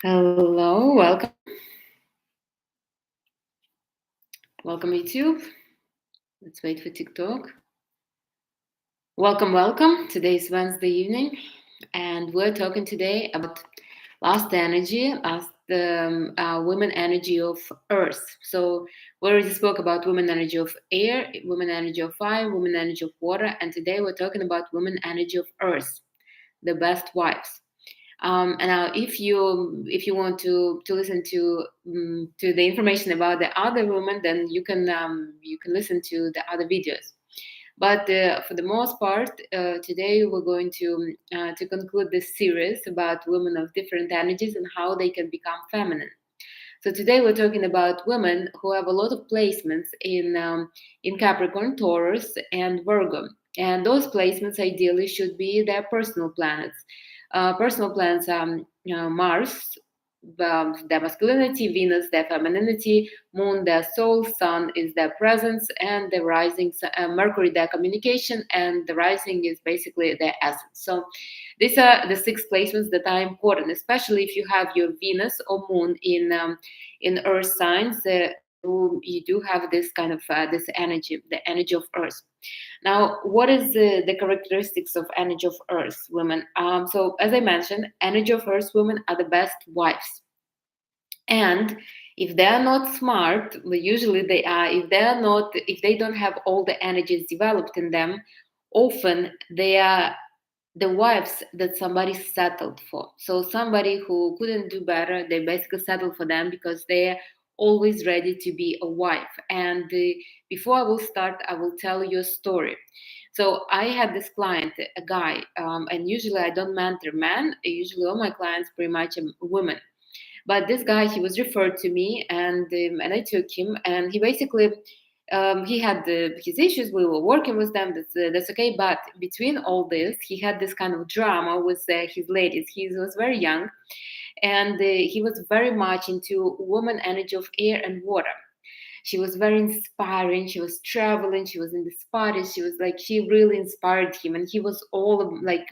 Hello, welcome. Welcome, YouTube. Let's wait for TikTok. Welcome. Today is Wednesday evening, and we're talking today about last energy, women energy of Earth. So we already spoke about women energy of air, women energy of fire, women energy of water, and today we're talking about women energy of Earth, the best wives. And now, if you want to listen to the information about the other women, then you can listen to the other videos. But for the most part, today we're going to conclude this series about women of different energies and how they can become feminine. So today we're talking about women who have a lot of placements in Capricorn, Taurus, and Virgo. And those placements ideally should be their personal planets. Personal planets are Mars, their masculinity, Venus, their femininity, Moon, their soul, Sun is their presence, and the rising, Mercury, their communication, and the rising is basically their essence. So these are the six placements that are important, especially if you have your Venus or Moon in Earth signs. You do have this kind of this energy, the energy of Earth. Now, what is the characteristics of energy of Earth women? So, as I mentioned, energy of Earth women are the best wives. And if they are not smart, well, usually they are. If they don't have all the energies developed in them, often they are the wives that somebody settled for. So somebody who couldn't do better, they basically settled for them because they're always ready to be a wife. And before I will start, I will tell you a story. So I had this client, a guy, and usually I don't mentor men. Usually all my clients pretty much are women. But this guy, he was referred to me, and I took him, and he basically he had his issues. We were working with them. That's okay. But between all this, he had this kind of drama with his ladies. He was very young, and he was very much into woman energy of air and water. She was very inspiring. She was traveling. She was in this party. She was like, she really inspired him, and he was all like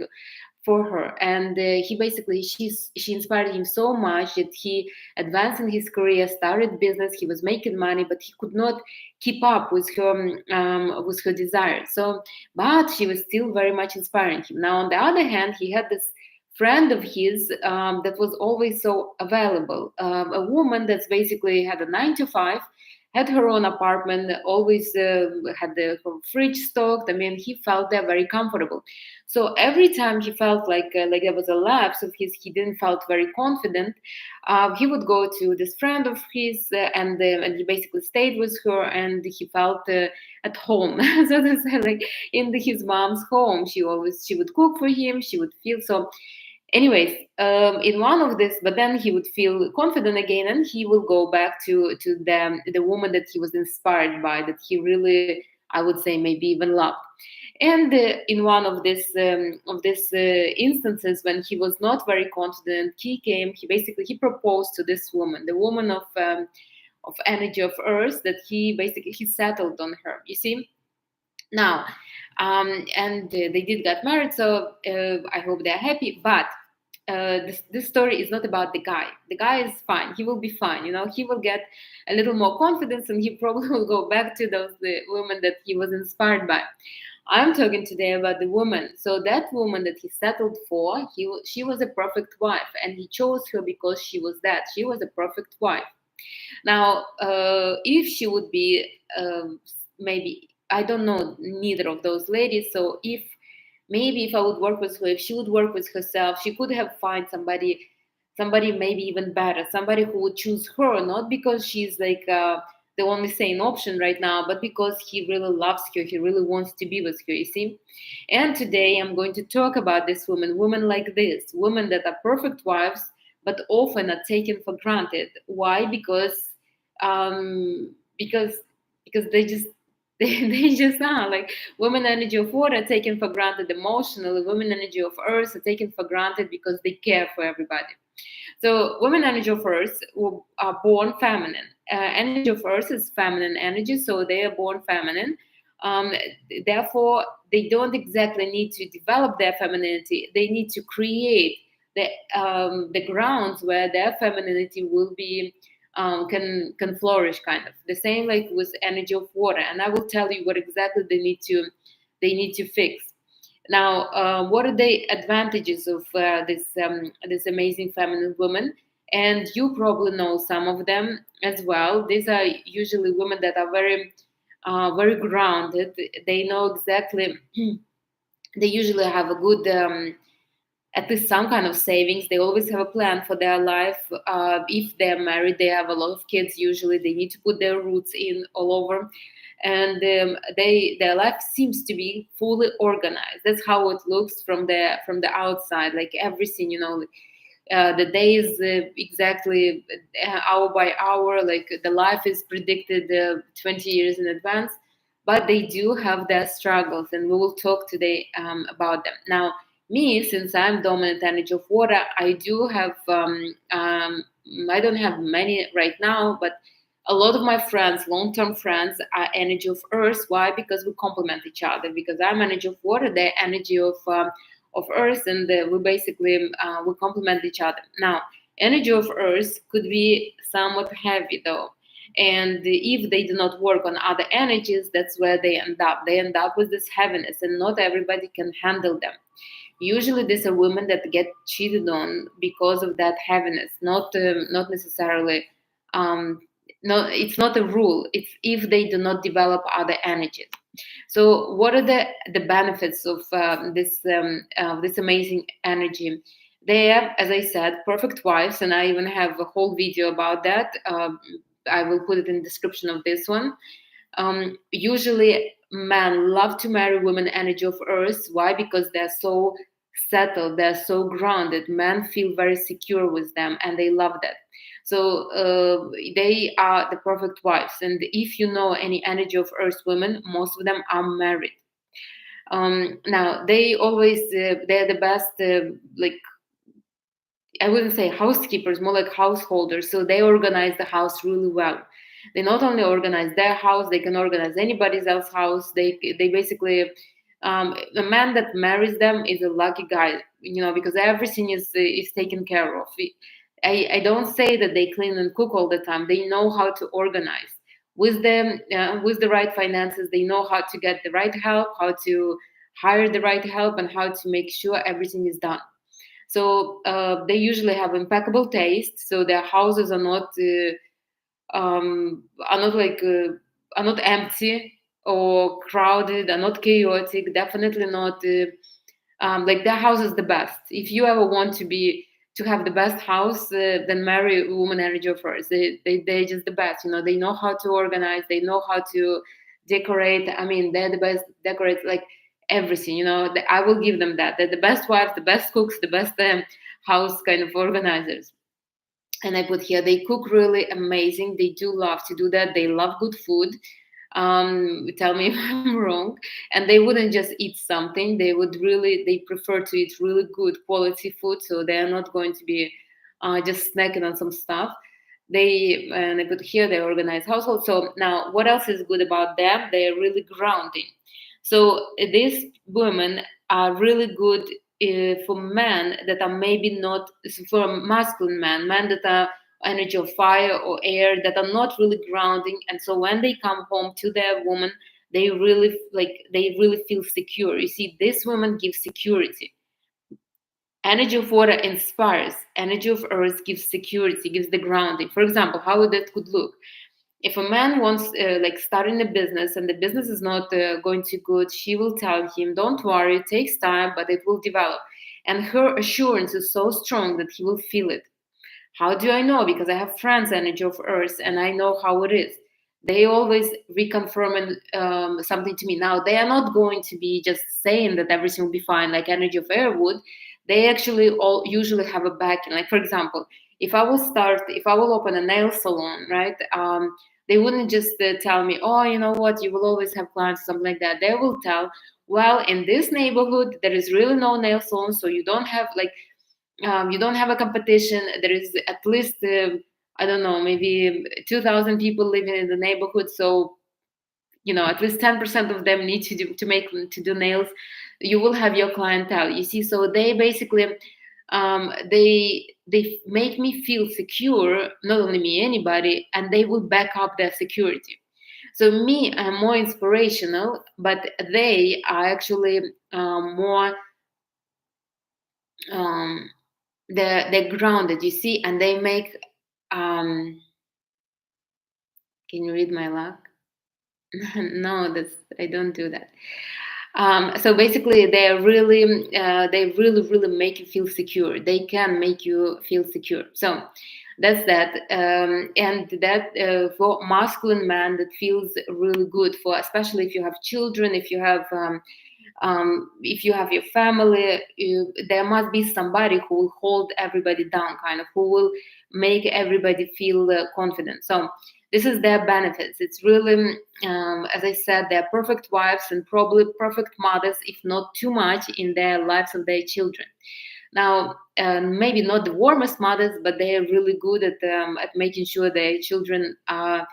for her. And he basically, she inspired him so much that he advanced in his career, started business. He was making money, but he could not keep up with her desires. So, but she was still very much inspiring him. Now, on the other hand, he had this friend of his that was always so available, a woman that's basically had a 9 to 5, had her own apartment, always had the her fridge stocked. I mean, he felt there very comfortable. So every time he felt like there was a lapse of his, he didn't felt very confident. He would go to this friend of his, and he basically stayed with her, and he felt at home. So this like in his mom's home, she would cook for him. She would feel so. Anyways, in one of this, but then he would feel confident again, and he will go back to the woman that he was inspired by, that he really, I would say, maybe even loved. And in one of this instances, when he was not very confident, he proposed to this woman, the woman of energy of Earth, that he settled on her. You see, now, and they did get married, so I hope they're happy. But this story is not about the guy. The guy is fine. He will be fine. You know, he will get a little more confidence, and he probably will go back to those women that he was inspired by. I'm talking today about the woman. So that woman that he settled for, she was a perfect wife, and he chose her because she was that. She was a perfect wife. Now, if she would be maybe, I don't know neither of those ladies. So if I would work with her, if she would work with herself, she could have find somebody maybe even better, somebody who would choose her, not because she's like the only sane option right now, but because he really loves her, he really wants to be with her, you see. And today I'm going to talk about this women like this, women that are perfect wives, but often are taken for granted. Why? Um, because because they just they just are like women energy of water are taken for granted emotionally. Women energy of earth are taken for granted because they care for everybody. So women energy of earth are born feminine. Energy of earth is feminine energy, so they are born feminine. Um, Therefore, they don't exactly need to develop their femininity. They need to create the grounds where their femininity will be can flourish, kind of the same like with energy of water. And I will tell you what exactly they need to fix. Now, what are the advantages of this amazing feminine woman? And you probably know some of them as well. These are usually women that are very grounded. They know exactly. They usually have a good, at least some kind of savings. They always have a plan for their life. If they're married, they have a lot of kids. Usually, they need to put their roots in all over, and their life seems to be fully organized. That's how it looks from the outside. Like everything, the day is exactly hour by hour. Like the life is predicted 20 years in advance. But they do have their struggles, and we will talk today about them. Now, me, since I'm dominant energy of water, I do have I don't have many right now, but a lot of my friends, long-term friends, are energy of earth. Why? Because we complement each other. Because I'm energy of water, they're energy of earth, and we basically we complement each other. Now, energy of earth could be somewhat heavy though, and if they do not work on other energies, that's where they end up. They end up with this heaviness, and not everybody can handle them. Usually these are women that get cheated on because of that heaviness, not necessarily no, it's not a rule. It's if they do not develop other energies. So what are the benefits of this amazing energy? They are, as I said, perfect wives, and I even have a whole video about that. I will put it in the description of this one. Usually men love to marry women energy of earth. Why? Because they're so settled, they're so grounded. Men feel very secure with them, and they love that. So they are the perfect wives. And if you know any energy of earth women, most of them are married. Now they always they're the best like, I wouldn't say housekeepers, more like householders. So they organize the house really well. They not only organize their house, they can organize anybody's else house. They basically the man that marries them is a lucky guy, because everything is taken care of. I don't say that they clean and cook all the time. They know how to organize with the right finances. They know how to get the right help, how to hire the right help, and how to make sure everything is done. So they usually have impeccable taste. So their houses are not like are not empty or crowded, are not chaotic. Definitely not like their house is the best. If you ever want to have the best house, then marry a woman energy of first. They're just the best. They know how to organize. They know how to decorate. I mean, they're the best decorate. Like everything, I will give them that. They're the best wives, the best cooks, the best house kind of organizers. And I put here, they cook really amazing. They do love to do that. They love good food. Tell me if I'm wrong. And they wouldn't just eat something. They prefer to eat really good quality food. So they are not going to be just snacking on some stuff. And I put here, they organize household. So now what else is good about them? They're really grounding. So these women are really good for men that are maybe not, for masculine men that are energy of fire or air, that are not really grounding. And so when they come home to their woman, they really feel secure. You see, this woman gives security. Energy of water inspires. Energy of earth gives security, gives the grounding. For example, how that could look. If a man wants like starting a business and the business is not going too good, she will tell him, don't worry, it takes time, but it will develop. And her assurance is so strong that he will feel it. How do I know? Because I have friends energy of earth, and I know how it is. They always reconfirm something to me. Now, they are not going to be just saying that everything will be fine like energy of air would. They actually all usually have a backing. Like, for example, if I will open a nail salon, right? They wouldn't just tell me, oh, you know what, you will always have clients, something like that. They will tell, well, in this neighborhood, there is really no nail salon, so you don't have you don't have a competition. There is at least, I don't know, maybe 2,000 people living in the neighborhood. So, at least 10% of them need to do nails. You will have your clientele, you see. So they basically they make me feel secure, not only me, anybody, and they will back up their security. So me, I'm more inspirational, but they are actually more um, they're grounded, you see, and they make can you read my luck? No, that's I don't do that. So basically, they really make you feel secure. They can make you feel secure. So that's that. And that for masculine man, that feels really good for, especially if you have children, if you have your family, there must be somebody who will hold everybody down, kind of, who will make everybody feel confident. So this is their benefits. It's really, as I said, they're perfect wives and probably perfect mothers, if not too much, in their lives of their children. Now, maybe not the warmest mothers, but they are really good at making sure their children are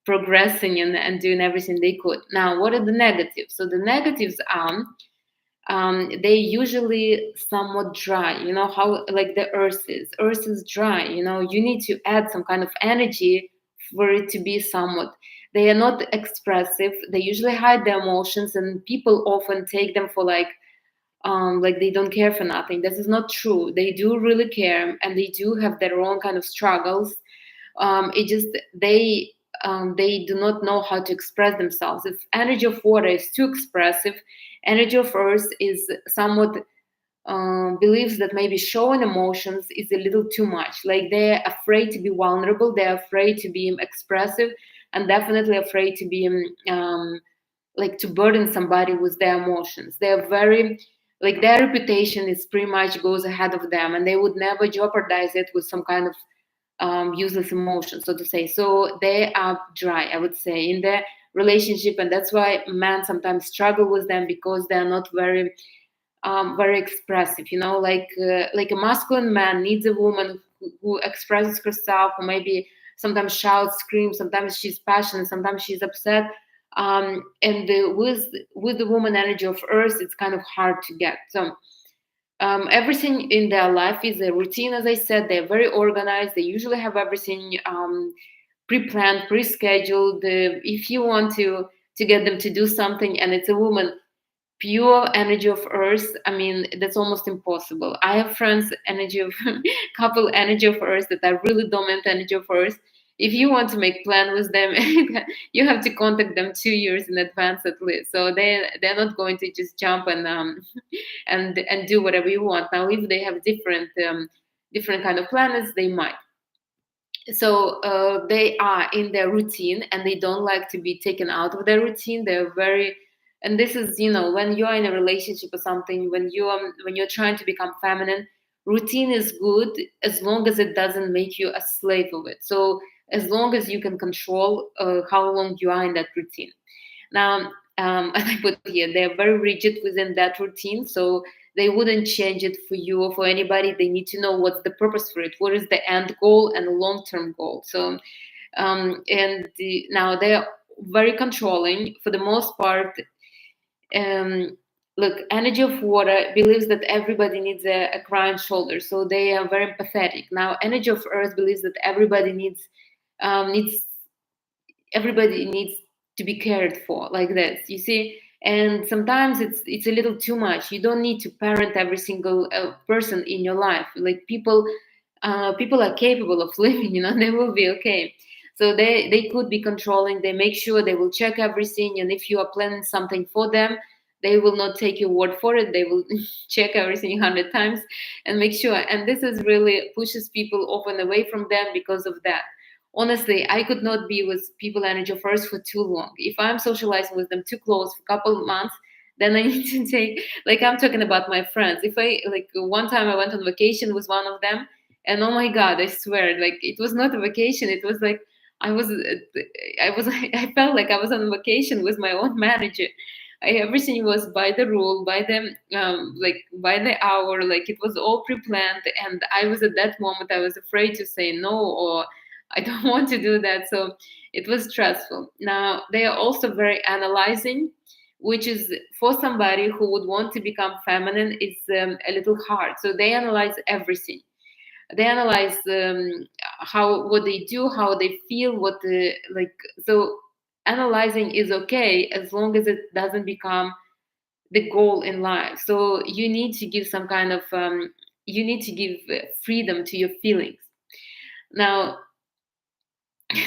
progressing and doing everything they could. Now, what are the negatives? So the negatives are they usually somewhat dry. You know how like the earth is. Earth is dry. You know, you need to add some kind of energy for it to be somewhat. They are not expressive. They usually hide their emotions, and people often take them for like they don't care for nothing. This is not true. They do really care, and they do have their own kind of struggles. It just they do not know how to express themselves. If energy of water is too expressive, energy of earth is somewhat believes that maybe showing emotions is a little too much. Like they're afraid to be vulnerable, they're afraid to be expressive, and definitely afraid to be like to burden somebody with their emotions. They're very like their reputation is pretty much goes ahead of them, and they would never jeopardize it with some kind of useless emotion, so to say. So they are dry, I would say, in their relationship, and that's why men sometimes struggle with them because they are not very expressive. You know, like a masculine man needs a woman who expresses herself, or maybe sometimes shouts, screams, sometimes she's passionate, sometimes she's upset. With the woman energy of earth, it's kind of hard to get. So everything in their life is a routine. As I said, they're very organized. They usually have everything pre-planned, pre-scheduled. If you want to get them to do something, and it's a woman, pure energy of earth, I mean, that's almost impossible. I have friends energy of couple energy of earth that are really dominant energy of earth. If you want to make plan with them, you have to contact them 2 years in advance at least. So they're not going to just jump and do whatever you want. Now, if they have different kind of planets, they might. So they are in their routine, and they don't like to be taken out of their routine. They're very, and this is, you know, when you're in a relationship or something, when you're trying to become feminine, routine is good as long as it doesn't make you a slave of it. So as long as you can control how long you are in that routine. Now, as I put here, they're very rigid within that routine, so they wouldn't change it for you or for anybody. They need to know what's the purpose for it, what is the end goal and the long-term goal. So, now they're very controlling for the most part. Um, Look, energy of water believes that everybody needs a crying shoulder, so they are very empathetic. Now, energy of earth believes that needs everybody needs to be cared for, like this, you see. And sometimes it's a little too much. You don't need to parent every single person in your life. Like people are capable of living, you know. They will be okay. So they could be controlling. They make sure they will check everything, and if you are planning something for them, they will not take your word for it. They will check everything 100 times and make sure. And this is really pushes people off and away from them because of that. Honestly, I could not be with people energy first for too long. If I'm socializing with them too close for a couple of months, then I need to take, like, I'm talking about my friends. If I, like, one time I went on vacation with one of them, and oh my God, I swear, like, it was not a vacation. It was like, I felt like I was on vacation with my own manager. Everything was by the rule, by the like by the hour, like it was all pre-planned. And I was at that moment, I was afraid to say no, or I don't want to do that. So it was stressful. Now they are also very analyzing, which is for somebody who would want to become feminine, is a little hard. So they analyze everything. They analyze what they do, how they feel, what the like. So analyzing is okay as long as it doesn't become the goal in life. So you need to give some kind of you need to give freedom to your feelings. Now,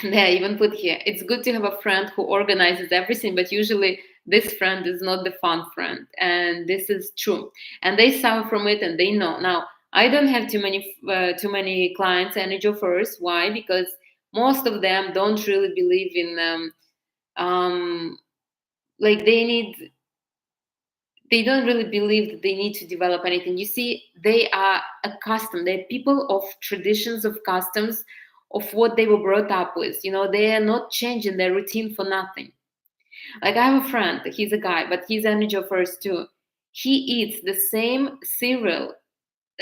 they even put here, it's good to have a friend who organizes everything, but usually this friend is not the fun friend, and this is true. And they suffer from it, and they know. Now, I don't have too many clients energy offers. Why? Because most of them don't really believe in like they don't really believe that they need to develop anything. You see, they are accustomed. They're people of traditions, of customs, of what they were brought up with. You know, they are not changing their routine for nothing. Like I have a friend, he's a guy, but he's energy first too. He eats the same cereal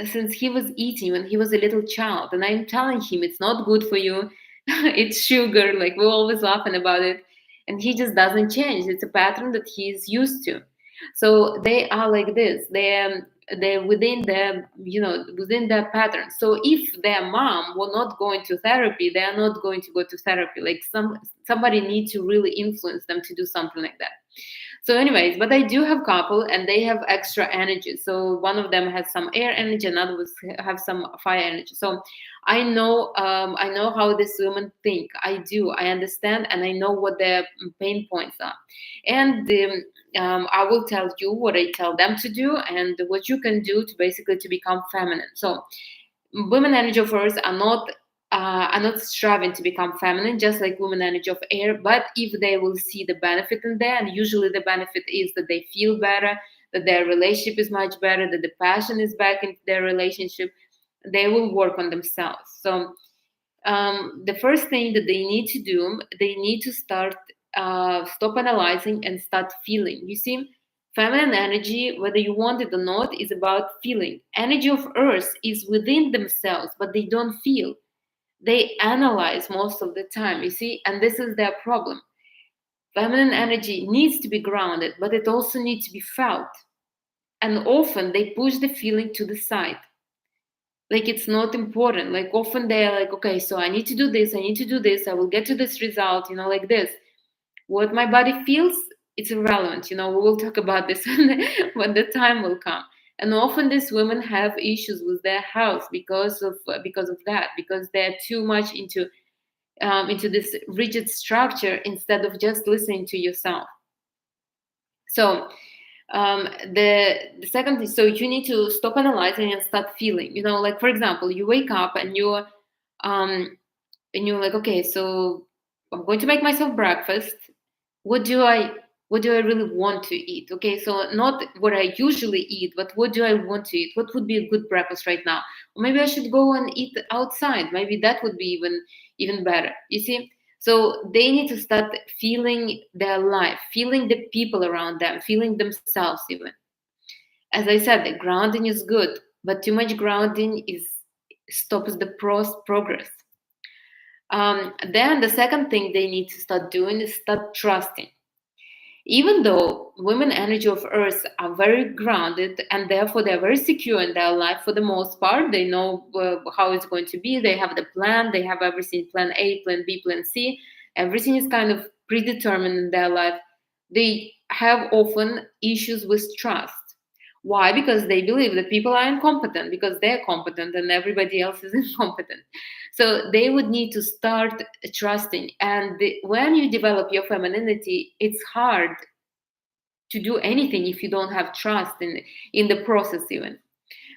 since he was eating when he was a little child. And I'm telling him it's not good for you. It's sugar. Like we're always laughing about it. And he just doesn't change. It's a pattern that he's used to. So they are like this. They're within their pattern. So if their mom were not going to therapy, they are not going to go to therapy. Like somebody needs to really influence them to do something like that. So anyways, but I do have couple and they have extra energy. So one of them has some air energy, another was have some fire energy. So I know how these women think. I understand, and I know what their pain points are. And I will tell you what I tell them to do and what you can do to basically to become feminine. So women energy of earth are not striving to become feminine, just like women energy of air. But if they will see the benefit in there, and usually the benefit is that they feel better, that their relationship is much better, that the passion is back in their relationship, they will work on themselves. So the first thing that they need to do, they need to start stop analyzing and start feeling. You see, feminine energy, whether you want it or not, is about feeling. Energy of earth is within themselves, but they don't feel. They analyze most of the time, you see, and this is their problem. Feminine energy needs to be grounded, but it also needs to be felt. And often they push the feeling to the side. Like it's not important. Like often they're like, okay, so I need to do this, I need to do this, I will get to this result, like this. What my body feels, it's irrelevant. We will talk about this when the time will come. And often these women have issues with their health because of that, because they're too much into this rigid structure instead of just listening to yourself. So the second thing, so you need to stop analyzing and start feeling. Like for example, you wake up and you're like, okay, so I'm going to make myself breakfast. What do I really want to eat? Okay, so not what I usually eat, but what do I want to eat? What would be a good breakfast right now? Or maybe I should go and eat outside. Maybe that would be even better. You see? So they need to start feeling their life, feeling the people around them, feeling themselves even. As I said, the grounding is good, but too much grounding stops the progress. Then the second thing they need to start doing is start trusting. Even though women energy of earth are very grounded and therefore they're very secure in their life for the most part, they know how it's going to be, they have the plan, they have everything, plan A, plan B, plan C, everything is kind of predetermined in their life. They have often issues with trust. Why? Because they believe that people are incompetent because they're competent and everybody else is incompetent. So they would need to start trusting. And when you develop your femininity, it's hard to do anything if you don't have trust in the process even.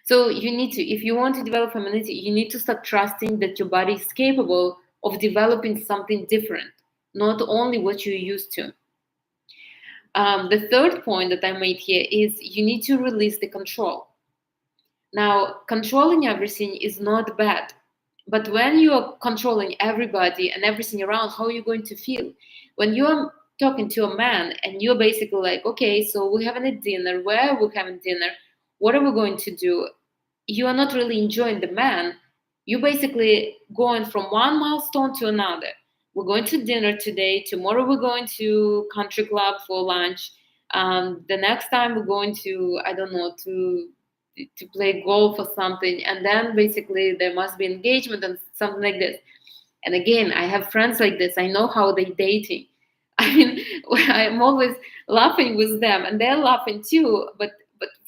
So you need to, if you want to develop femininity, you need to start trusting that your body is capable of developing something different, not only what you're used to. The third point that I made here is you need to release the control. Now, controlling everything is not bad, but when you are controlling everybody and everything around, how are you going to feel? When you're talking to a man and you're basically like, okay, so we're having a dinner, where are we having dinner? What are we going to do? You are not really enjoying the man. You're basically going from one milestone to another. We're going to dinner today. Tomorrow we're going to country club for lunch. The next time we're going to, I don't know, to play golf or something, and then basically there must be engagement and something like this. And again, I have friends like this. I know how they dating. I mean, I'm always laughing with them, and they're laughing too. But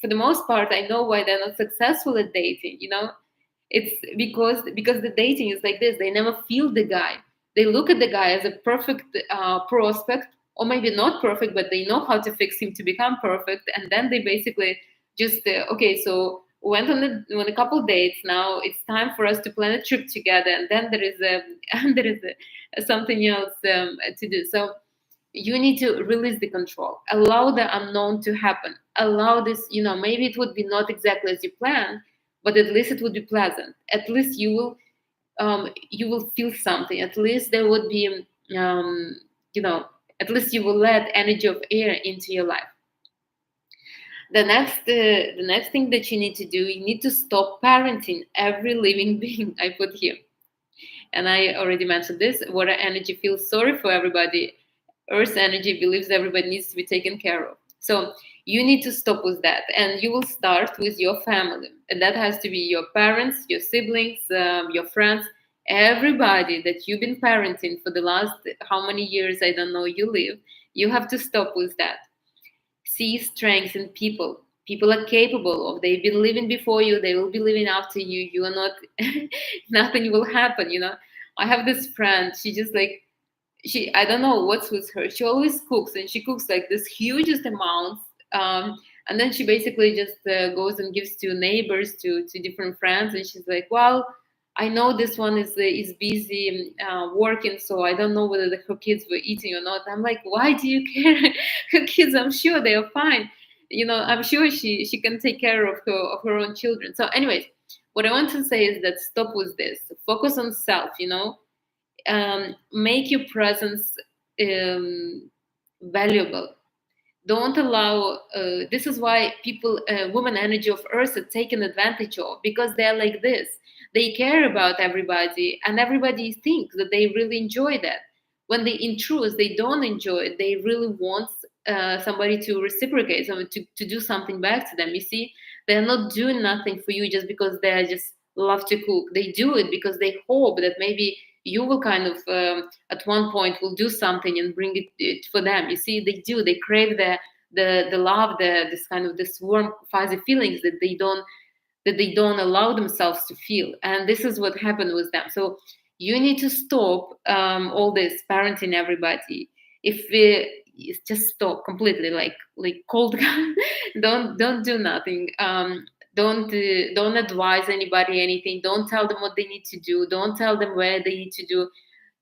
for the most part, I know why they're not successful at dating. It's because the dating is like this. They never feel the guy. They look at the guy as a perfect prospect, or maybe not perfect, but they know how to fix him to become perfect, and then they basically just okay. So went on a couple dates. Now it's time for us to plan a trip together, and then there is a and there is something else to do. So you need to release the control, allow the unknown to happen, allow this. Maybe it would be not exactly as you planned, but at least it would be pleasant. At least you will feel something. At least there would be you know at least you will let energy of air into your life. The next thing that you need to do, you need to stop parenting every living being. I put here, and I already mentioned this. Water energy feels sorry for everybody. Earth energy believes everybody needs to be taken care of. So you need to stop with that, and you will start with your family, and that has to be your parents, your siblings, your friends, everybody that you've been parenting for the last how many years, I don't know, you live. You have to stop with that. See strengths in people. People are capable of. They've been living before you. They will be living after you. You are not. Nothing will happen. I have this friend. She just like she. I don't know what's with her. She always cooks, and she cooks like this hugest amounts. And then she basically just goes and gives to neighbors, to different friends, and she's like, well. I know this one is busy working, so I don't know whether her kids were eating or not. I'm like, why do you care? Her kids, I'm sure they are fine. I'm sure she can take care of her own children. So, anyways, what I want to say is that stop with this. Focus on self. Make your presence valuable. Don't allow. This is why people, women energy of earth, are taken advantage of, because they're like this. They care about everybody, and everybody thinks that they really enjoy that. When they in truth they don't enjoy it. They really want somebody to reciprocate, somebody to do something back to them. You see, they're not doing nothing for you just because they just love to cook. They do it because they hope that maybe you will kind of at one point will do something and bring it for them. You see, they crave the love, this kind of this warm fuzzy feelings that they don't allow themselves to feel. And this is what happened with them. So you need to stop all this parenting everybody. If we just stop completely, like cold don't do nothing. Don't advise anybody anything. Don't tell them what they need to do. Don't tell them where they need to do.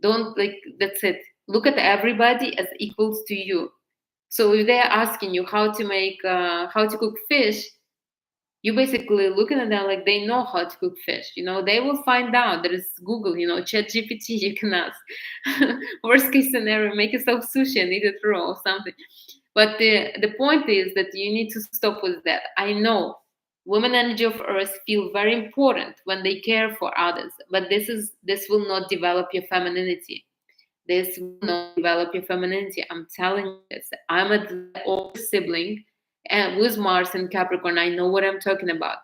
Don't, like, that's it. Look at everybody as equals to you. So if they're asking you how to cook fish, you basically looking at them like they know how to cook fish. They will find out. There is Google, Chat GPT, you can ask. Worst case scenario, make yourself sushi and eat it raw or something. But the point is that you need to stop with that. I know women energy of earth feel very important when they care for others, but this will not develop your femininity. This will not develop your femininity. I'm telling you this. I'm a older sibling, and with Mars and Capricorn, I know what I'm talking about.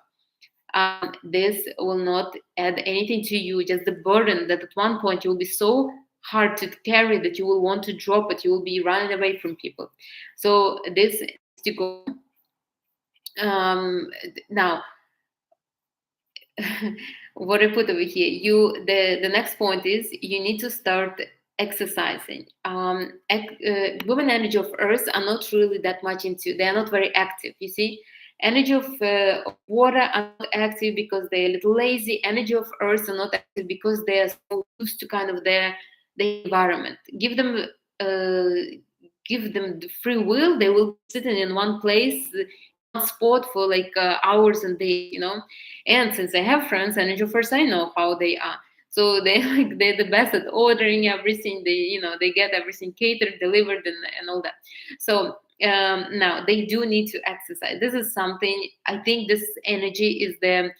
This will not add anything to you. Just the burden that at one point you will be so hard to carry that you will want to drop it. You will be running away from people. So this needs to go. Now, what I put over here, the next point is you need to start exercising. Women energy of earth are not really that much into, they are not very active. You see, energy of water are not active because they're a little lazy. Energy of earth are not active because they are so used to kind of their environment. Give them the free will. They will be sitting in one place, one spot for like hours and days. And since I have friends, energy of earth, I know how they are. So they're the best at ordering everything. They get everything catered, delivered, and all that. So now they do need to exercise. This is something, I think this energy is the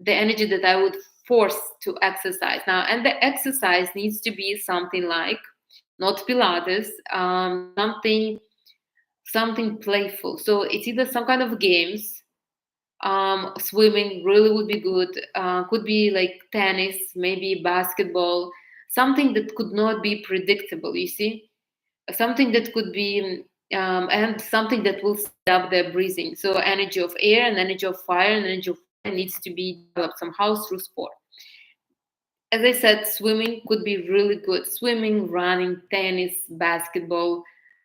energy that I would force to exercise now. And the exercise needs to be something like not Pilates, something something playful. So it's either some kind of games, swimming really would be good, could be like tennis, maybe basketball, something that could not be predictable, you see, something that could be and something that will speed up the breathing. So energy of air and energy of fire and energy of water needs to be developed somehow through sport. As I said, swimming could be really good. Swimming, running, tennis, basketball,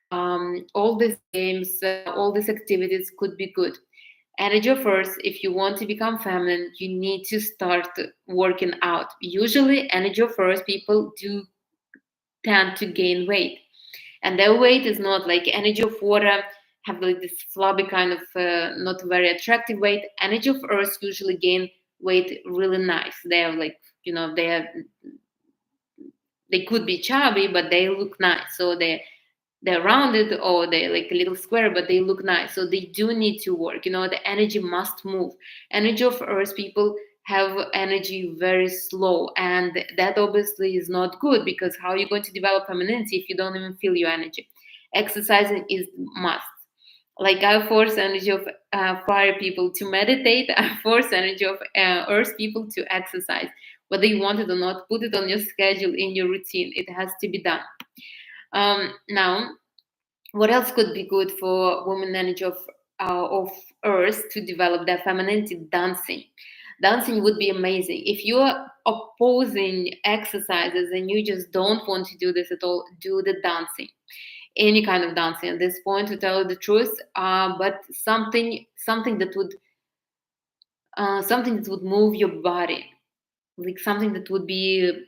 all these games, all these activities could be good. Energy of Earth, if you want to become feminine, you need to start working out. Usually, energy of Earth people do tend to gain weight, and their weight is not like energy of water, have like this flabby kind of not very attractive weight. Energy of Earth usually gain weight really nice. They're like, they could be chubby, but they look nice. So they're rounded or they're like a little square, but they look nice. So they do need to work. The energy must move. Energy of Earth people have energy very slow, and that obviously is not good, because how are you going to develop femininity if you don't even feel your energy? Exercising is must. Like I force energy of fire people to meditate, I force energy of earth people to exercise. Whether you want it or not, put it on your schedule, in your routine. It has to be done. Now, what else could be good for women energy of earth to develop their femininity? Dancing. Dancing would be amazing. If you're opposing exercises and you just don't want to do this at all, do the dancing. Any kind of dancing at this point, to tell you the truth, but something that would move your body, like something that would be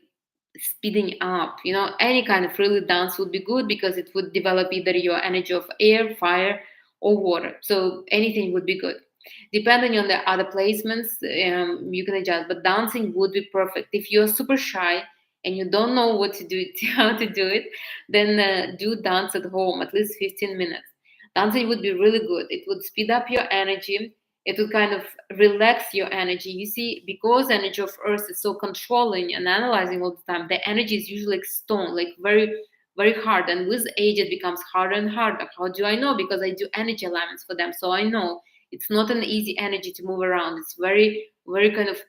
speeding up. Any kind of really dance would be good, because it would develop either your energy of air, fire, or water. So anything would be good. Depending on the other placements, you can adjust, but dancing would be perfect. If you're super shy and you don't know what to do, how to do it, then do dance at home, at least 15 minutes. Dancing would be really good. It would speed up your energy. It would kind of relax your energy. You see, because energy of earth is so controlling and analyzing all the time, the energy is usually like stone, like very, very hard. And with age, it becomes harder and harder. How do I know? Because I do energy alignments for them. So I know it's not an easy energy to move around. It's very, very kind of,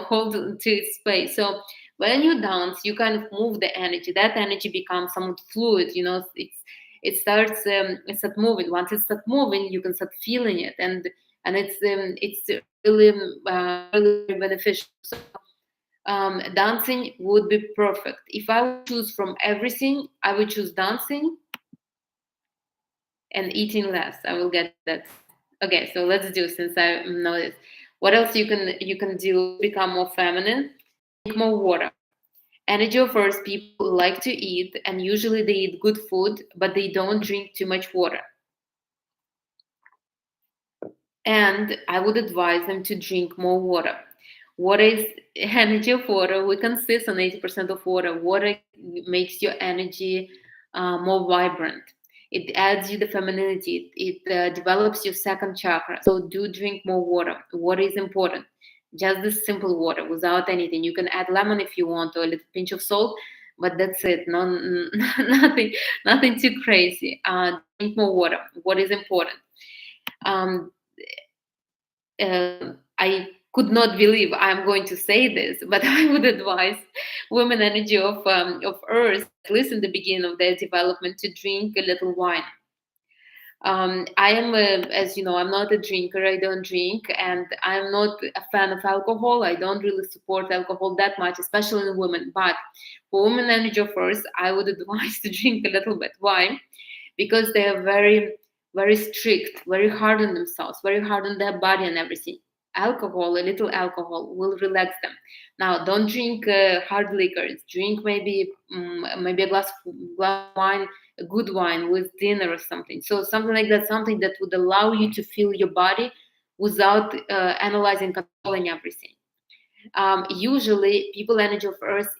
hold to its space. So when you dance, you kind of move the energy. That energy becomes somewhat fluid. It starts moving. Once it starts moving, you can start feeling it, and it's really really beneficial. So dancing would be perfect. If I would choose from everything, I would choose dancing and eating less. I will get that. Okay, so let's do, since I know this. What else you can do to become more feminine? Drink more water. Energy of Earth people like to eat, and usually they eat good food, but they don't drink too much water. And I would advise them to drink more water. Water is energy of water. We consist on 80% of water. Water makes your energy more vibrant. It adds you the femininity. It develops your second chakra. So do drink more water. Water is important. Just this simple water without anything. You can add lemon if you want, or a little pinch of salt, but that's it. No, nothing too crazy. Drink more water. What is important? Um, I could not believe I'm going to say this, but I would advise women energy of Earth, at least in the beginning of their development, to drink a little wine. I am, as you know, I'm not a drinker. I don't drink, and I'm not a fan of alcohol. I don't really support alcohol that much, especially in women. But for women energy of Earth, I would advise to drink a little bit. Why? Because they are very, very strict, very hard on themselves, very hard on their body and everything. Alcohol, a little alcohol, will relax them. Now, don't drink hard liquors. Drink maybe a glass of wine, a good wine with dinner or something. So something like that, something that would allow you to feel your body without analyzing, controlling everything. Usually, people energy of Earth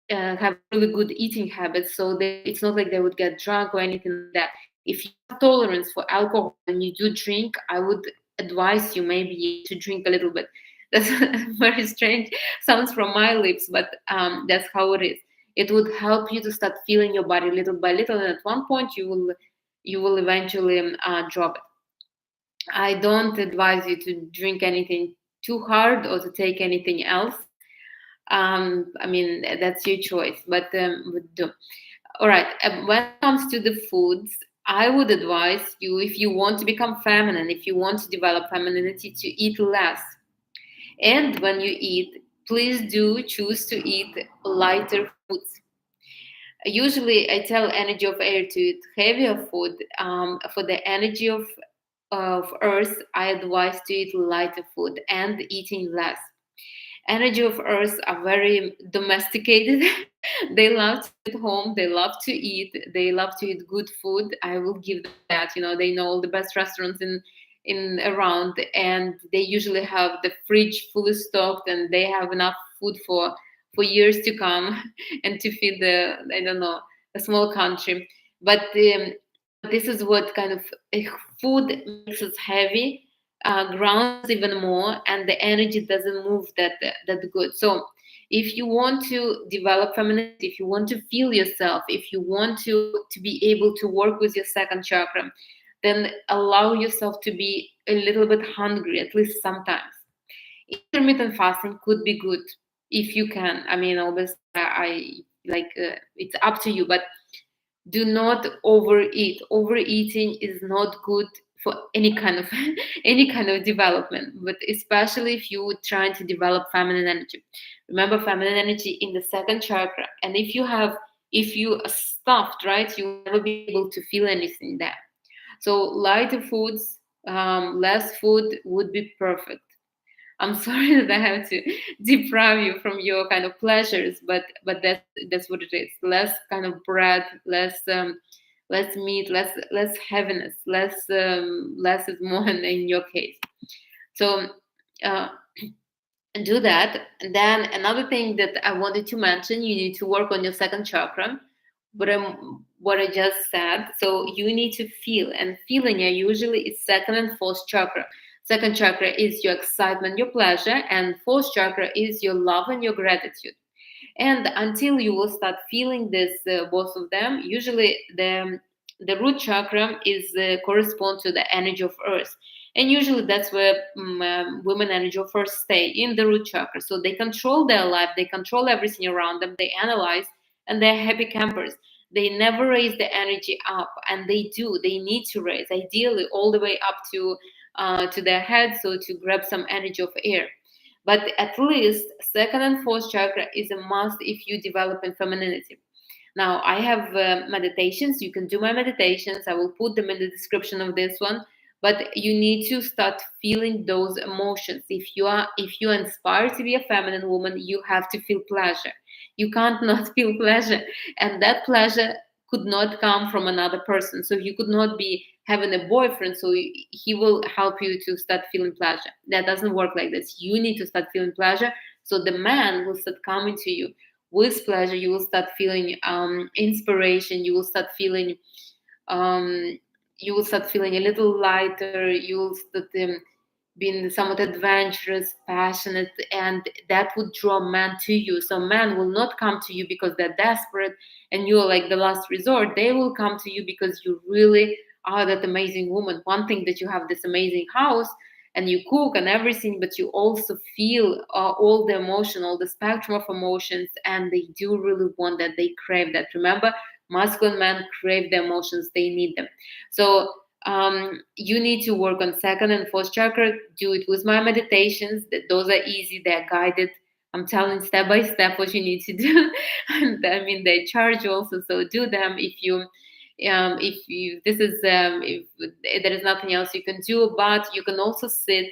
have really good eating habits, so it's not like they would get drunk or anything like that. If you have tolerance for alcohol and you do drink, I would advise you maybe to drink a little bit. That's very strange, sounds from my lips, but that's how it is. It would help you to start feeling your body little by little, and at one point you will you will eventually drop it. I don't advise you to drink anything too hard or to take anything else. I mean, that's your choice, but do. All right. When it comes to the foods, I would advise you, if you want to become feminine, if you want to develop femininity, to eat less. And when you eat, please do choose to eat lighter foods. Usually, I tell energy of air to eat heavier food. For the energy of earth, I advise to eat lighter food and eating less. Energy of earth are very domesticated. They love to sit home, they love to eat, they love to eat good food. I will give them that. They know all the best restaurants in around, and they usually have the fridge fully stocked, and they have enough food for years to come, and to feed the, I don't know, a small country. But this is what kind of food makes us heavy, grounds even more, and the energy doesn't move that good. So if you want to develop femininity, if you want to feel yourself, if you want to be able to work with your second chakra, then allow yourself to be a little bit hungry, at least sometimes. Intermittent fasting could be good if you can. I mean, obviously, I like it's up to you, but do not overeat. Overeating is not good for any kind of any kind of development, but especially if you're trying to develop feminine energy. Remember, feminine energy in the second chakra, and if you are stuffed, right, you will never be able to feel anything there. So lighter foods, less food would be perfect. I'm sorry that I have to deprive you from your kind of pleasures, but that's what it is. Less kind of bread, less meat, less heaviness, less is more in your case. So uh, do that. And then another thing that I wanted to mention, you need to work on your second chakra. What I just said. So you need to feel, and feeling usually is second and fourth chakra. Second chakra is your excitement, your pleasure, and fourth chakra is your love and your gratitude. And until you will start feeling this, both of them, usually the root chakra is correspond to the energy of earth, and usually that's where women energy of earth stay, in the root chakra. So they control their life, they control everything around them, they analyze, and they're happy campers. They never raise the energy up, and they need to raise, ideally all the way up to their head, so to grab some energy of air. But at least second and fourth chakra is a must if you develop in femininity. Now I have meditations. You can do my meditations. I will put them in the description of this one. But you need to start feeling those emotions. If you are inspired to be a feminine woman, you have to feel pleasure. You can't not feel pleasure, and that pleasure could not come from another person. So you could not be having a boyfriend, so he will help you to start feeling pleasure. That doesn't work like this. You need to start feeling pleasure, so the man will start coming to you with pleasure. You will start feeling inspiration. Um, you will start feeling a little lighter. You will start being somewhat adventurous, passionate, and that would draw men to you. So men will not come to you because they're desperate and you're like the last resort. They will come to you because you really are that amazing woman. One thing, that you have this amazing house and you cook and everything, but you also feel all the emotion, all the spectrum of emotions, and they do really want that. They crave that. Remember, masculine men crave the emotions, they need them. So you need to work on second and fourth chakra. Do it with my meditations. Those are easy, they're guided. I'm telling step by step what you need to do. And I mean, they charge also, so do them if you this is if there is nothing else you can do. But you can also sit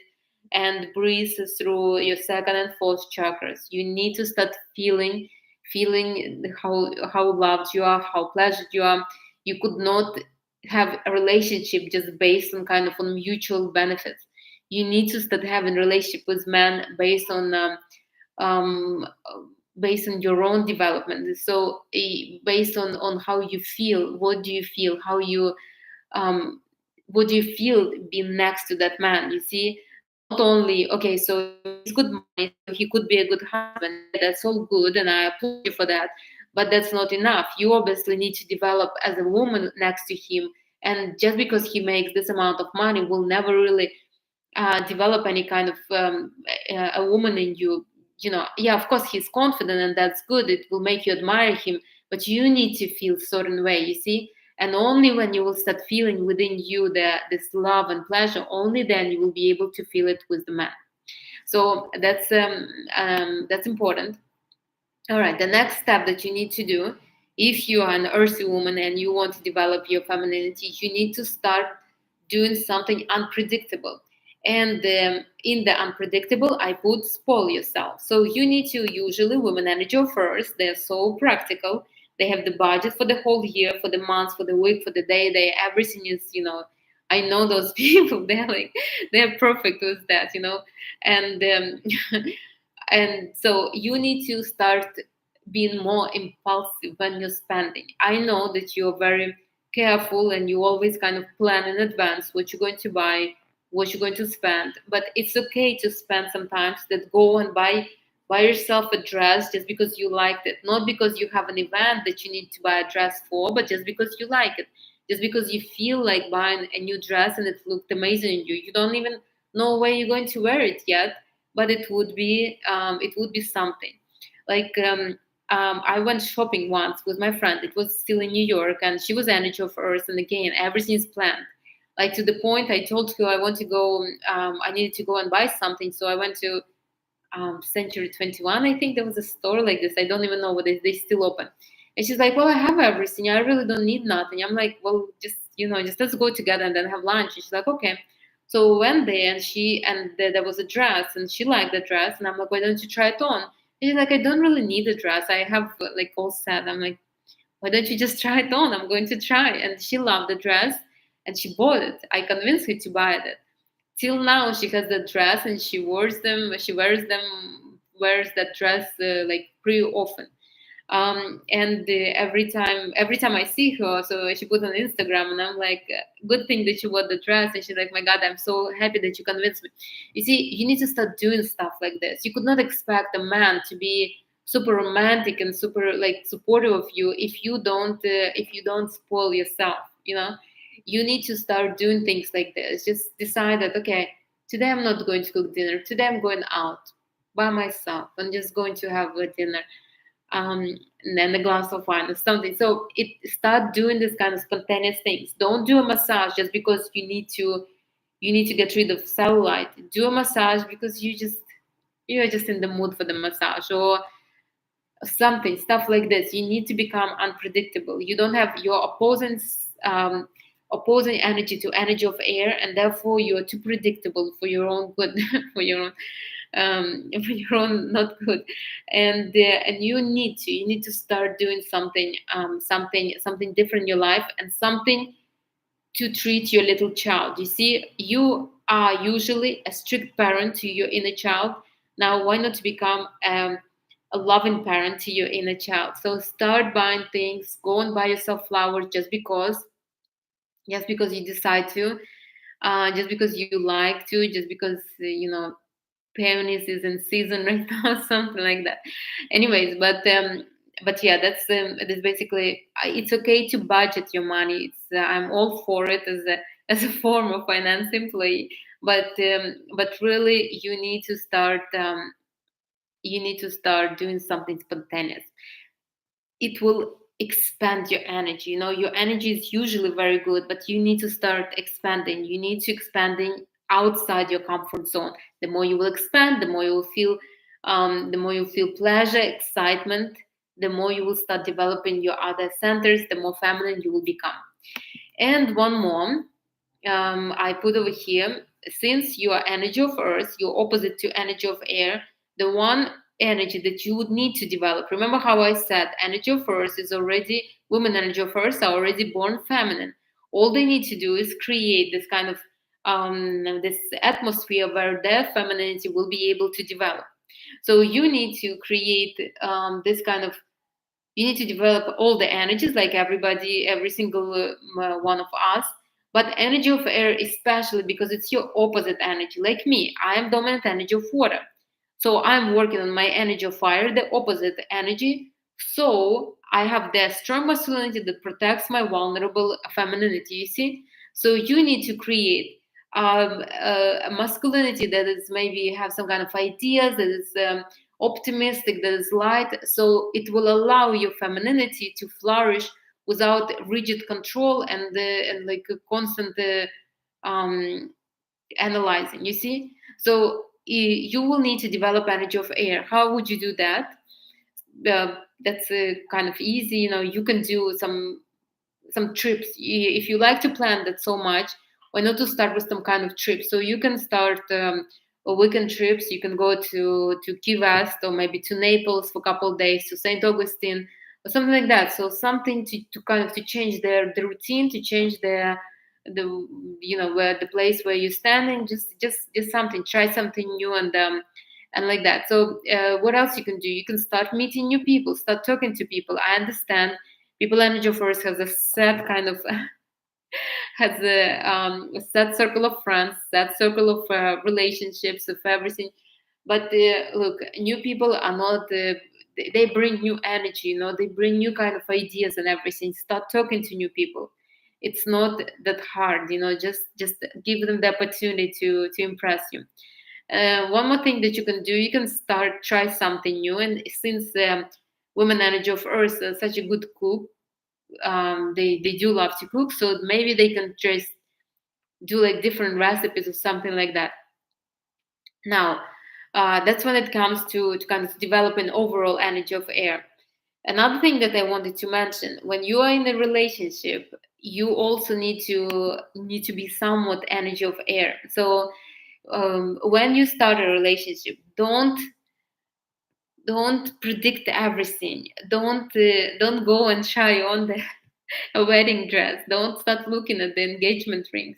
and breathe through your second and fourth chakras. You need to start feeling how loved you are, how pleasured you are. You could not have a relationship just based on kind of on mutual benefits. You need to start having relationship with men um, based on your own development. So based on how you feel, what do you feel, um, what do you feel being next to that man? You see, not only, okay, so he's good money, so he could be a good husband. That's all good, and I applaud you for that. But that's not enough. You obviously need to develop as a woman next to him, and just because he makes this amount of money will never really develop any kind of a woman in you. Yeah, of course he's confident and that's good, it will make you admire him, but you need to feel certain way, you see. And only when you will start feeling within you this love and pleasure, only then you will be able to feel it with the man. So that's important. All right, the next step that you need to do, if you are an earthy woman and you want to develop your femininity, you need to start doing something unpredictable. And in the unpredictable, I put spoil yourself. So you need to, usually women energy of first, they're so practical. They have the budget for the whole year, for the month, for the week, for the day. Everything is, I know those people, they're perfect with that, and and so you need to start being more impulsive when you're spending. I know that you're very careful and you always kind of plan in advance what you're going to buy, what you're going to spend, but it's okay to spend sometimes that go and buy yourself a dress just because you liked it, not because you have an event that you need to buy a dress for, but just because you like it, just because you feel like buying a new dress and it looked amazing on you. You don't even know where you're going to wear it yet, but it would be something. Like I went shopping once with my friend. It was still in New York, and she was energy of Earth, and again everything is planned. Like to the point, I told her I want to go. I needed to go and buy something, so I went to Century 21. I think there was a store like this. I don't even know what they still open. And she's like, "Well, I have everything. I really don't need nothing." I'm like, "Well, just let's go together and then have lunch." And she's like, "Okay." So we went there, and there was a dress, and she liked the dress, and I'm like, "Why don't you try it on?" And she's like, "I don't really need a dress. I have like all set." I'm like, "Why don't you just try it on? I'm going to try." And she loved the dress, and she bought it. I convinced her to buy it. Till now, she has the dress, and she wears them. Wears that dress like pretty often. And every time I see her, so she put on Instagram, and I'm like, good thing that you wore the dress. And she's like, my God, I'm so happy that you convinced me. You see, you need to start doing stuff like this. You could not expect a man to be super romantic and super like supportive of you if you don't spoil yourself. You need to start doing things like this. Just decide that, okay, today I'm not going to cook dinner. Today I'm going out by myself. I'm just going to have a dinner, and then a glass of wine or something. So start doing this kind of spontaneous things. Don't do a massage just because you need to get rid of cellulite. Do a massage because you're just in the mood for the massage, or something, stuff like this. You need to become unpredictable. You don't have your opposing energy to energy of air, and therefore you're too predictable for your own good, for your own for your own not good. And you need to start doing something different in your life, and something to treat your little child. You see, you are usually a strict parent to your inner child. Now why not become a loving parent to your inner child? So start buying things, go and buy yourself flowers just because you decide to, just because you like to, just because peonies is in season right now, something like that. Anyways, but yeah, that's basically. It's okay to budget your money. I'm all for it as a form of finance employee. But really, you need to start doing something spontaneous. It will expand your energy. Your energy is usually very good, but you need to start expanding. You need to expanding outside your comfort zone. The more you will expand, the more you feel pleasure, excitement. The more you will start developing your other centers, the more feminine you will become. And one more, I put over here, since you are energy of earth, you're opposite to energy of air, the one energy that you would need to develop. Remember how I said energy of earth is already, women energy of earth are already born feminine. All they need to do is create this kind of this atmosphere where their femininity will be able to develop. So you need to create this kind of, you need to develop all the energies like everybody, every single one of us. But energy of air, especially because it's your opposite energy. Like me, I am dominant energy of water. So I'm working on my energy of fire, the opposite energy So I have that strong masculinity that protects my vulnerable femininity, you see? So you need to create a masculinity that is maybe have some kind of ideas, that is optimistic, that is light. So it will allow your femininity to flourish without rigid control and like a constant um, analyzing, you see? So you will need to develop energy of air. How would you do that? That's kind of easy. You know, you can do some trips. If you like to plan that so much, why not to start with some kind of trip? So you can start a weekend trips. You can go to Key West, or maybe to Naples for a couple of days, to St. Augustine, or something like that. So something to kind of to change the routine, to change the you know, where the place where you're standing, just something, try something new, and like that. So what else you can do? You can start meeting new people, start talking to people. I understand people energy first has a set kind of has a set circle of friends, set circle of relationships, of everything. But look, new people are not they bring new energy, you know, they bring new kind of ideas and everything. Start talking to new people. It's not that hard, you know, just give them the opportunity to impress you. One more thing that you can do, you can start try something new. And since women energy of earth are such a good cook, they do love to cook, so maybe they can just do like different recipes or something like that. Now that's when it comes to kind of developing overall energy of air. Another thing that I wanted to mention, when you are in a relationship, you also need to be somewhat energy of air. So when you start a relationship, don't predict everything. Don't go and try on a wedding dress. Don't start looking at the engagement rings.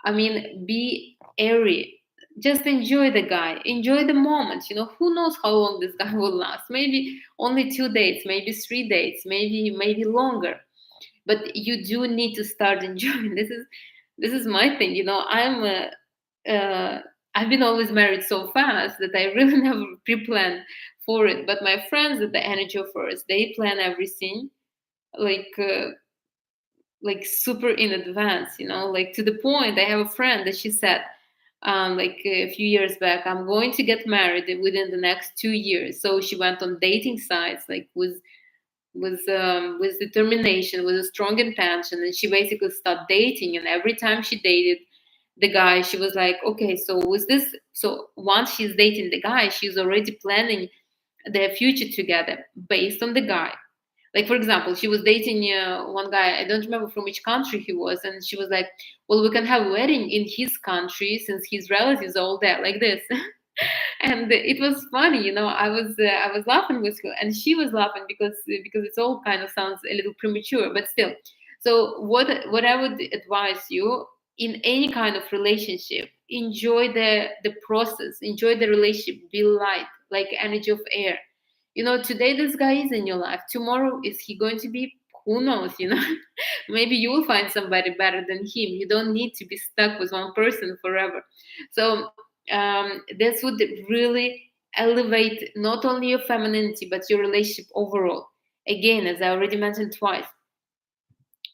I mean, be airy. Just enjoy the guy. Enjoy the moment. You know, who knows how long this guy will last? Maybe only 2 dates, maybe 3 dates, maybe longer. But you do need to start enjoying. This is my thing. You know, I've been always married so fast that I really never pre-planned for it. But my friends at the energy of first, they plan everything like super in advance, you know, like to the point. I have a friend that she said like a few years back, I'm going to get married within the next 2 years. So she went on dating sites like with determination, with a strong intention, and she basically started dating. And every time she dated the guy, she was like, okay, so with this, so once she's dating the guy, she's already planning their future together based on the guy. Like, for example, she was dating one guy, I don't remember from which country he was, and she was like, well, we can have a wedding in his country since his relatives are all there, like this. And it was funny, you know. I was laughing with her, and she was laughing because it's all kind of sounds a little premature, but still. So what I would advise you, in any kind of relationship, enjoy the process, enjoy the relationship, be light, like energy of air. You know, today this guy is in your life, tomorrow is he going to be, who knows, you know. Maybe you will find somebody better than him. You don't need to be stuck with one person forever. So this would really elevate not only your femininity but your relationship overall. Again, as I already mentioned twice,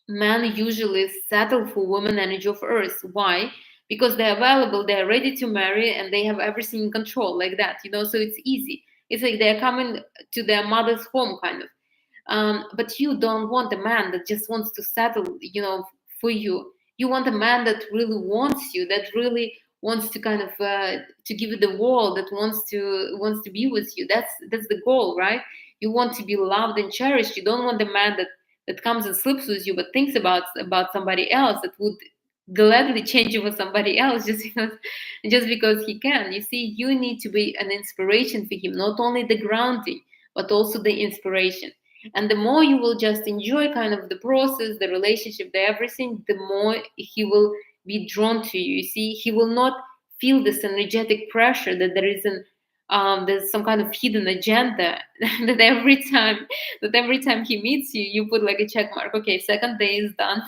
men usually settle for women energy of earth. Why? Because they're available, they're ready to marry, and they have everything in control, like that, you know. So it's easy. It's like they're coming to their mother's home, kind of. But you don't want a man that just wants to settle, you know, for you. You want a man that really wants you, that really wants to kind of to give you the world, that wants to be with you. That's the goal, right? You want to be loved and cherished. You don't want a man that comes and sleeps with you, but thinks about somebody else, that would gladly change you for somebody else just because he can. You see, you need to be an inspiration for him, not only the grounding, but also the inspiration. And the more you will just enjoy kind of the process, the relationship, the everything, the more he will be drawn to you. You see, he will not feel this energetic pressure that there's some kind of hidden agenda that every time he meets you, you put like a check mark. Okay, second day is done.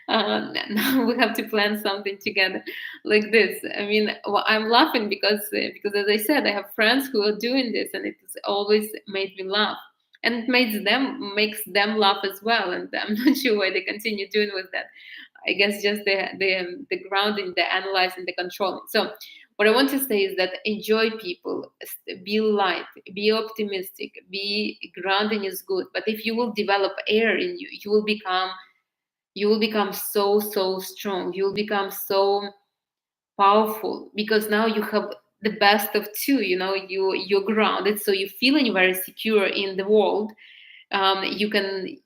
Now we have to plan something together, like this. I mean, well, I'm laughing because as I said, I have friends who are doing this, and it's always made me laugh. and it makes them laugh as well. And I'm not sure why they continue doing with that. I guess just the grounding, the analyzing, the controlling. So what I want to say is that enjoy people, be light, be optimistic, be grounding is good. But if you will develop air in you, you will become so strong. You will become so powerful because now you have the best of two. You're grounded, so you're feeling very secure in the world. You can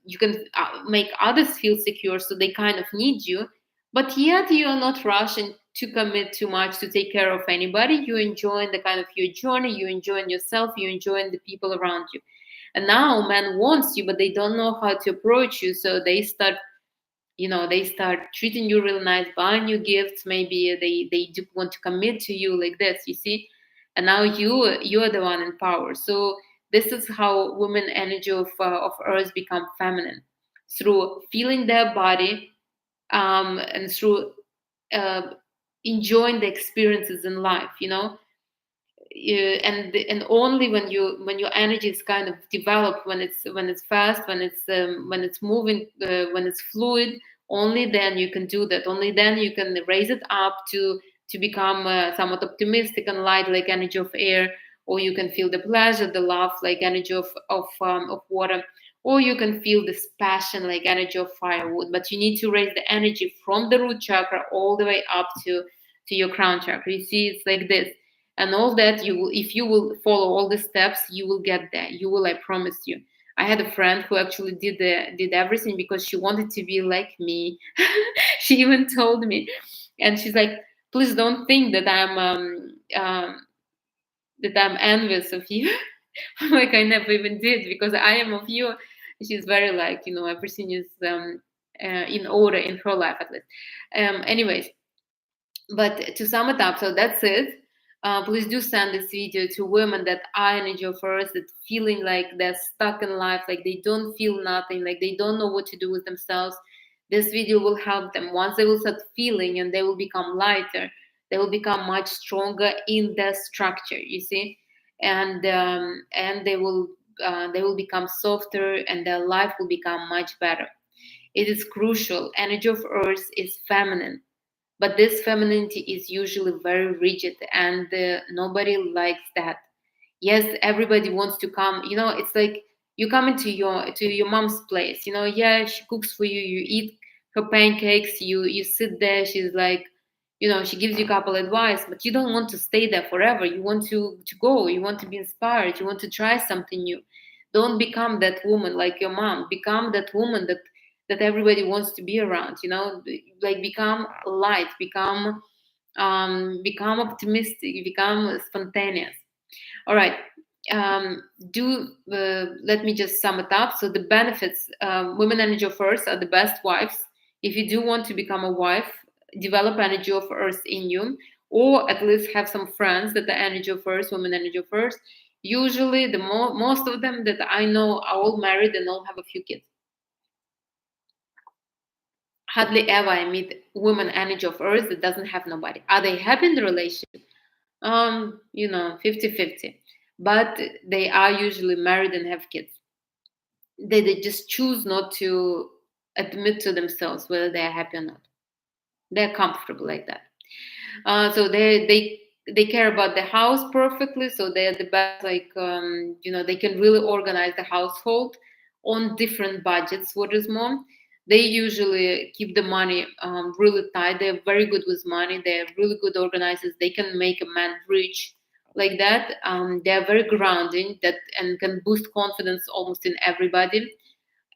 make others feel secure, so they kind of need you, but yet you are not rushing to commit too much to take care of anybody. You're enjoying the kind of your journey, you're enjoying yourself, you're enjoying the people around you. And now man wants you, but they don't know how to approach you, so they start treating you really nice, buying you gifts. Maybe they do want to commit to you like this, you see. And now you're the one in power. So this is how women energy of earth become feminine, through feeling their body, and through uh, enjoying the experiences in life, and only when your energy is kind of developed, when it's fast, when it's moving, when it's fluid, only then you can do that. Only then you can raise it up to become somewhat optimistic and light, like energy of air. Or you can feel the pleasure, the love, like energy of water. Or you can feel this passion, like energy of firewood. But you need to raise the energy from the root chakra all the way up to your crown chakra. You see, it's like this. And all that, if you will follow all the steps, you will get there. You will, I promise you. I had a friend who actually did everything because she wanted to be like me. She even told me, and she's like, please don't think that I'm envious of you. Like, I never even did, because I am of you. She's very, like, everything is in order in her life, at least. Anyways, but to sum it up, so that's it. Please do send this video to women that are energy of earth, that feeling like they're stuck in life, like they don't feel nothing, like they don't know what to do with themselves. This video will help them. Once they will start feeling, and they will become lighter, they will become much stronger in their structure, you see. And they will become softer, and their life will become much better. It is crucial. Energy of earth is feminine, but this femininity is usually very rigid, and nobody likes that. Yes, everybody wants to come. It's like you come into your mom's place. Yeah, she cooks for you. You eat her pancakes. You sit there. She's like, she gives you a couple advice, but you don't want to stay there forever. You want to go. You want to be inspired. You want to try something new. Don't become that woman like your mom. Become that woman that everybody wants to be around. Like, become light. Become optimistic. Become spontaneous. All right. Do Let me just sum it up. So the benefits: women energy of earth are the best wives. If you do want to become a wife, develop energy of earth in you, or at least have some friends that are energy of earth, women energy of earth. Usually, most of them that I know are all married and all have a few kids. Hardly ever I meet women energy of earth that doesn't have nobody. Are they happy in the relationship? 50-50. But they are usually married and have kids. They just choose not to admit to themselves whether they are happy or not. They're comfortable like that. So they care about the house perfectly. So they're the best. Like, they can really organize the household on different budgets. What is more, they usually keep the money really tight. They're very good with money. They're really good organizers. They can make a man rich like that. They're very grounding, and can boost confidence almost in everybody.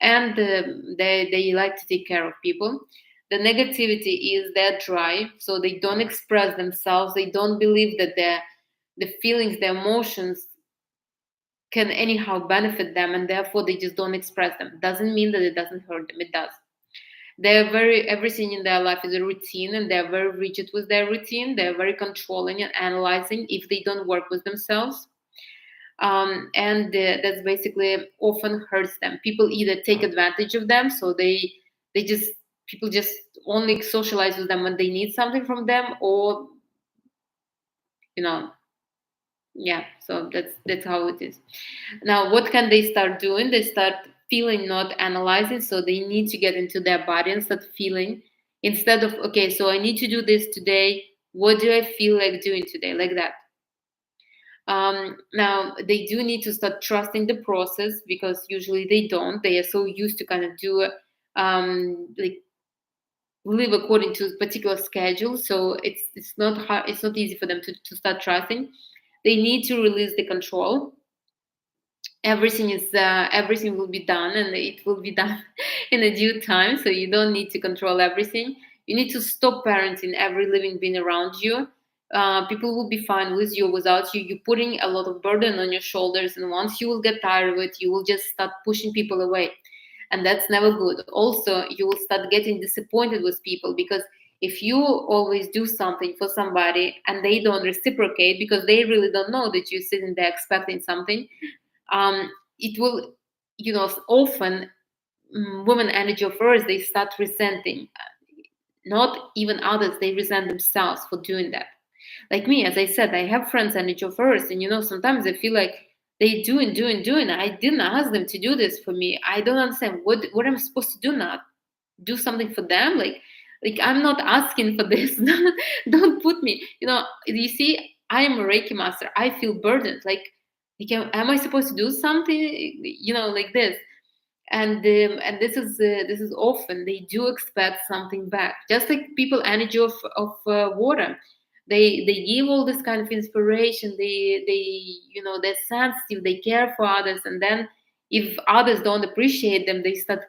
And they like to take care of people. The negativity is they're dry, so they don't express themselves. They don't believe that the feelings, the emotions can anyhow benefit them, and therefore they just don't express them. Doesn't mean that it doesn't hurt them. It does. Everything in their life is a routine, and they're very rigid with their routine. They're very controlling and analyzing if they don't work with themselves. And that's basically often hurts them. People either take advantage of them, so they just people just only socialize with them when they need something from them, or you know Yeah, so that's how it is. Now, what can they start doing? They start feeling, not analyzing. So they need to get into their body and start feeling, instead of, okay, so I need to do this today. What do I feel like doing today? Like that. Now they do need to start trusting the process, because usually they don't. They are so used to kind of do like live according to a particular schedule. So it's not hard, it's not easy for them to start trusting. They need to release the control. Everything will be done, and it will be done in a due time, so you don't need to control everything. You need to stop parenting every living being around you. People will be fine with you or without you. You're putting a lot of burden on your shoulders, and once you will get tired of it, you will just start pushing people away, and that's never good. Also, you will start getting disappointed with people, because if you always do something for somebody and they don't reciprocate, because they really don't know that you're sitting there expecting something, it will, often, women energy of Earth, they start resenting, not even others, they resent themselves for doing that. Like me, as I said, I have friends energy of Earth, and sometimes I feel like they doing. I didn't ask them to do this for me. I don't understand what I'm supposed to do now. Do something for them, like I'm not asking for this. Don't put me, you see, I am a Reiki master, I feel burdened, like am I supposed to do something, like this? And this is often they do expect something back, just like people energy of water. They give all this kind of inspiration. They they're sensitive, they care for others, and then if others don't appreciate them, they start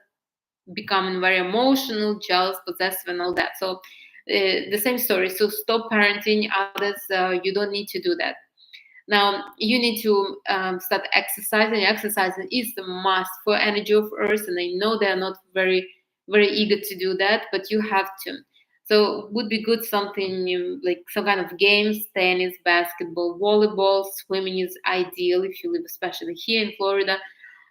becoming very emotional, jealous, possessive, and all that. So the same story. So stop parenting others. You don't need to do that. Now you need to start exercising. Exercising is the must for energy of Earth, and I know they are not very very eager to do that, but you have to. So would be good something like some kind of games, tennis, basketball, volleyball, swimming is ideal if you live especially here in Florida.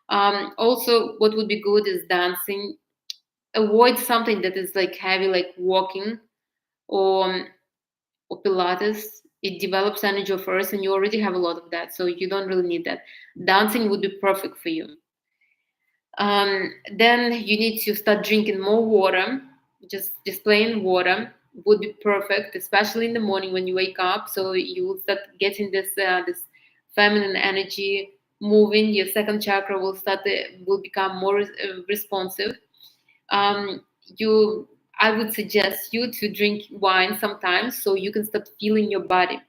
Also, what would be good is dancing. Avoid something that is like heavy, like walking or or Pilates. It develops energy of Earth, and you already have a lot of that, so you don't really need that. Dancing would be perfect for you. Then you need to start drinking more water. Just plain water would be perfect, especially in the morning when you wake up. So you will start getting this feminine energy moving. Your second chakra will become more responsive. um, you I would suggest you to drink wine sometimes, so you can start feeling your body,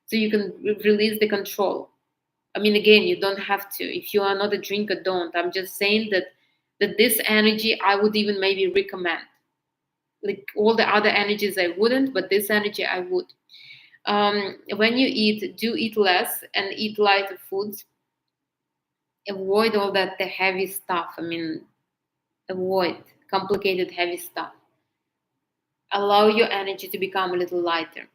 so you can release the control. I mean, again, you don't have to. If you are not a drinker, don't. I'm just saying that this energy I would even maybe recommend. Like all the other energies I wouldn't, but this energy I would. When you eat, do eat less and eat lighter foods. Avoid all that the heavy stuff. I mean, avoid complicated heavy stuff. Allow your energy to become a little lighter.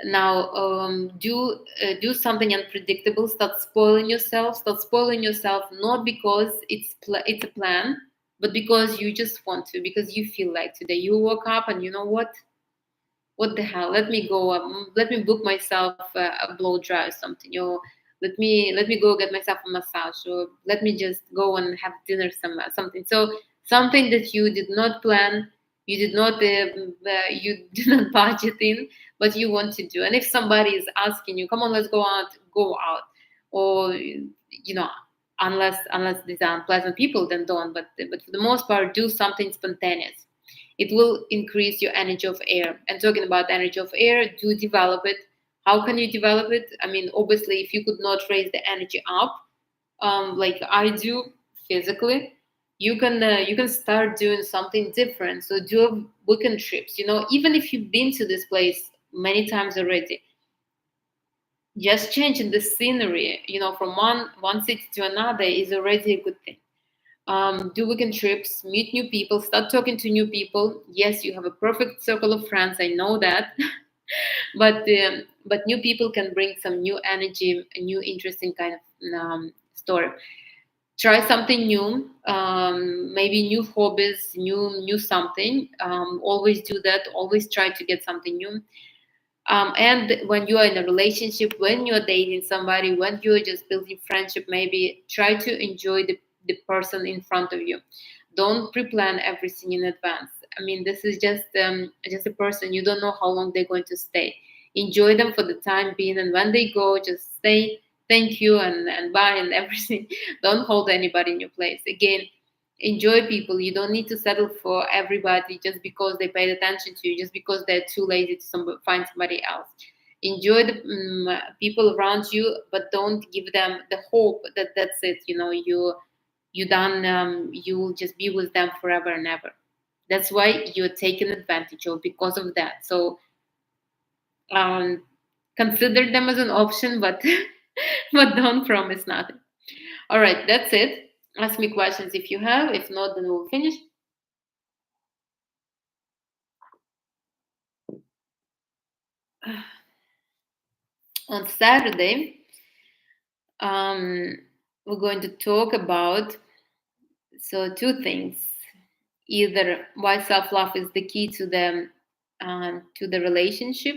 Now, do something unpredictable. Start spoiling yourself, not because it's a plan, but because you just want to, because you feel like today you woke up and you know what the hell, let me go, let me book myself a blow dry or something, or let me go get myself a massage, or let me just go and have dinner something. So something that you did not plan, you did not budget in, but you want to do. And if somebody is asking you, come on, let's go out, or unless these are unpleasant people, then don't. But for the most part, do something spontaneous. It will increase your energy of air. And talking about energy of air, do develop it. How can you develop it? I mean, obviously, if you could not raise the energy up, like I do physically, you can start doing something different. So do weekend trips. Even if you've been to this place many times already, just changing the scenery, from one city to another is already a good thing. Do weekend trips, meet new people, start talking to new people. Yes, you have a perfect circle of friends, I know that. But new people can bring some new energy, a new interesting kind of story. Try something new, maybe new hobbies, new something. Always do that. Always try to get something new. And when you are in a relationship, when you're dating somebody, when you're just building friendship, maybe try to enjoy the person in front of you. Don't pre-plan everything in advance. I mean, this is just a person. You don't know how long they're going to stay. Enjoy them for the time being, and when they go, just say thank you and bye and everything. Don't hold anybody in your place. Again, enjoy people. You don't need to settle for everybody just because they paid attention to you, just because they're too lazy to find somebody else. Enjoy the people around you, but don't give them the hope that that's it. You done. You'll just be with them forever and ever. That's why you're taken advantage of because of that. So um, consider them as an option, but but don't promise nothing. All right, that's it. Ask me questions if you have. If not, then we'll finish. On Saturday, um, we're going to talk about two things: either why self-love is the key to the relationship,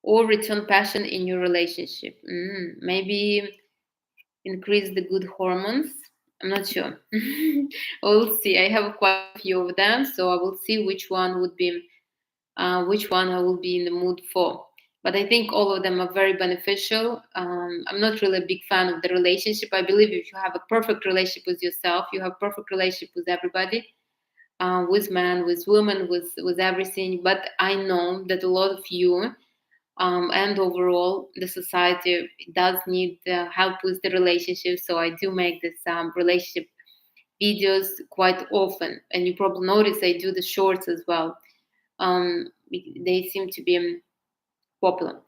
or return passion in your relationship. Maybe increase the good hormones. I'm not sure. We'll see. I have quite a few of them, so I will see which one I will be in the mood for. But I think all of them are very beneficial. I'm not really a big fan of the relationship. I believe if you have a perfect relationship with yourself, you have perfect relationship with everybody, with man, with women, with everything. But I know that a lot of you and overall the society does need help with the relationship. So I do make this relationship videos quite often, and you probably notice I do the shorts as well. They seem to be popular.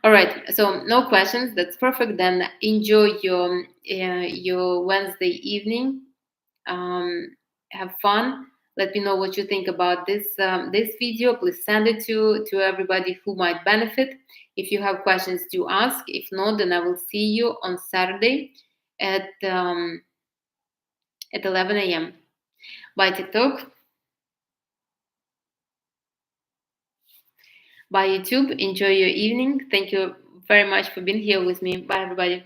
All right, so no questions. That's perfect. Then enjoy your Wednesday evening. Have fun. Let me know what you think about this video. Please send it to everybody who might benefit. If you have questions, do ask. If not, then I will see you on Saturday at 11 a.m. Bye TikTok. Bye YouTube. Enjoy your evening. Thank you very much for being here with me. Bye everybody.